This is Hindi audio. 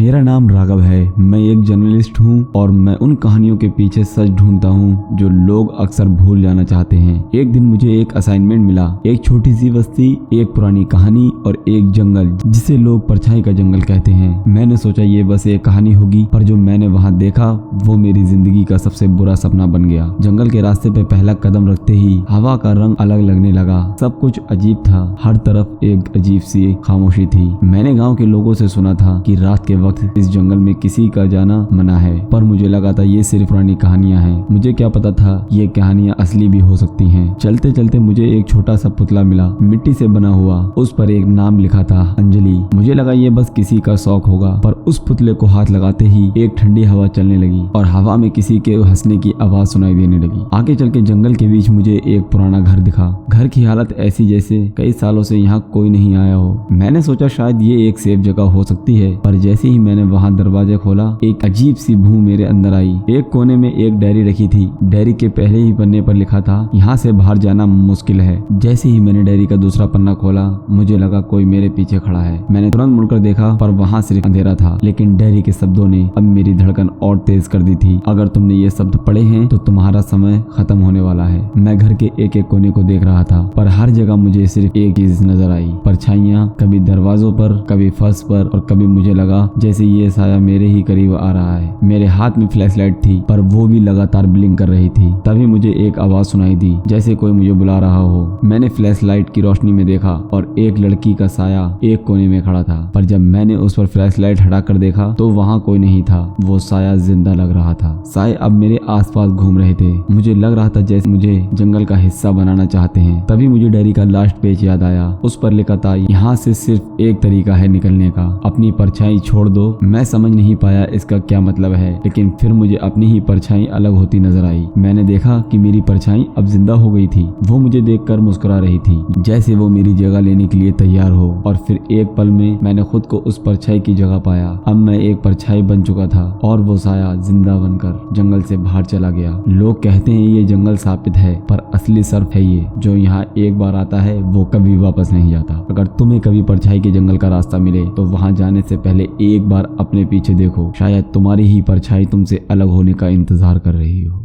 मेरा नाम राघव है। मैं एक जर्नलिस्ट हूँ और मैं उन कहानियों के पीछे सच ढूंढता हूँ जो लोग अक्सर भूल जाना चाहते हैं। एक दिन मुझे एक असाइनमेंट मिला, एक छोटी सी बस्ती, एक पुरानी कहानी और एक जंगल जिसे लोग परछाई का जंगल कहते हैं। मैंने सोचा ये बस एक कहानी होगी, पर जो मैंने वहाँ देखा वो मेरी जिंदगी का सबसे बुरा सपना बन गया। जंगल के रास्ते पे पहला कदम रखते ही हवा का रंग अलग लगने लगा। सब कुछ अजीब था, हर तरफ एक अजीब सी खामोशी थी। मैंने गाँव के लोगों से सुना था कि रात के वक्त इस जंगल में किसी का जाना मना है, पर मुझे लगा था ये सिर्फ पुरानी कहानियां हैं। मुझे क्या पता था ये कहानियां असली भी हो सकती हैं। चलते चलते मुझे एक छोटा सा पुतला मिला, मिट्टी से बना हुआ। उस पर एक नाम लिखा था, अंजलि। मुझे लगा ये बस किसी का शौक होगा, पर उस पुतले को हाथ लगाते ही एक ठंडी हवा चलने लगी और हवा में किसी के हंसने की आवाज सुनाई देने लगी। आगे चल के जंगल के बीच मुझे एक पुराना घर दिखा। घर की हालत ऐसी जैसे कई सालों से यहाँ कोई नहीं आया हो। मैंने सोचा शायद ये एक सेफ जगह हो सकती है, पर जैसे ही मैंने वहां दरवाजा खोला एक अजीब सी बू मेरे अंदर आई। एक कोने में एक डायरी रखी थी। डायरी के पहले ही पन्ने पर लिखा था, यहाँ से बाहर जाना मुश्किल है। जैसे ही मैंने डायरी का दूसरा पन्ना खोला मुझे लगा कोई मेरे पीछे खड़ा है। मैंने तुरंत मुड़कर देखा, पर वहाँ सिर्फ अंधेरा था, लेकिन डायरी के शब्दों ने अब मेरी धड़कन और तेज कर दी थी। अगर तुमने ये शब्द पढ़े हैं तो तुम्हारा समय खत्म होने वाला है। मैं घर के एक एक कोने को देख रहा था, पर हर जगह मुझे सिर्फ एक चीज नजर आई, परछाइयां, कभी दरवाजों पर, कभी फर्श पर, और कभी मुझे लगा जैसे ये साया मेरे ही करीब आ रहा है। मेरे हाथ में फ्लैश लाइट थी, पर वो भी लगातार ब्लिंक कर रही थी। तभी मुझे एक आवाज सुनाई दी, जैसे कोई मुझे बुला रहा हो। मैंने फ्लैश लाइट की रोशनी में देखा और एक लड़की का साया एक कोने में खड़ा था, पर जब मैंने उस पर फ्लैश लाइट हटाकर देखा तो वहाँ कोई नहीं था। वो साया जिंदा लग रहा था। साए अब मेरे आसपास घूम रहे थे। मुझे लग रहा था जैसे मुझे जंगल का हिस्सा बनाना चाहते हैं। तभी मुझे डायरी का लास्ट पेज याद आया। उस पर लिखा था, यहाँ से सिर्फ एक तरीका है निकलने का, अपनी परछाई छोड़ दो। मैं समझ नहीं पाया इसका क्या मतलब है, लेकिन फिर मुझे अपनी ही परछाई अलग होती नजर आई। मैंने देखा कि मेरी परछाई अब जिंदा हो गई थी। वो मुझे देखकर मुस्कुरा रही थी, जैसे वो मेरी जगह लेने के लिए तैयार हो। और फिर एक पल में मैंने खुद को उस परछाई की जगह पाया। अब मैं एक परछाई बन चुका था और वो साया जिंदा बनकर जंगल से बाहर चला गया। लोग कहते हैं ये जंगल शापित है, पर असली सर्फ है ये, जो यहाँ एक बार आता है वो कभी वापस नहीं जाता। अगर तुम्हें कभी परछाई के जंगल का रास्ता मिले तो वहाँ जाने से पहले एक बार अपने पीछे देखो, शायद तुम्हारी ही परछाई तुमसे अलग होने का इंतजार कर रही हो।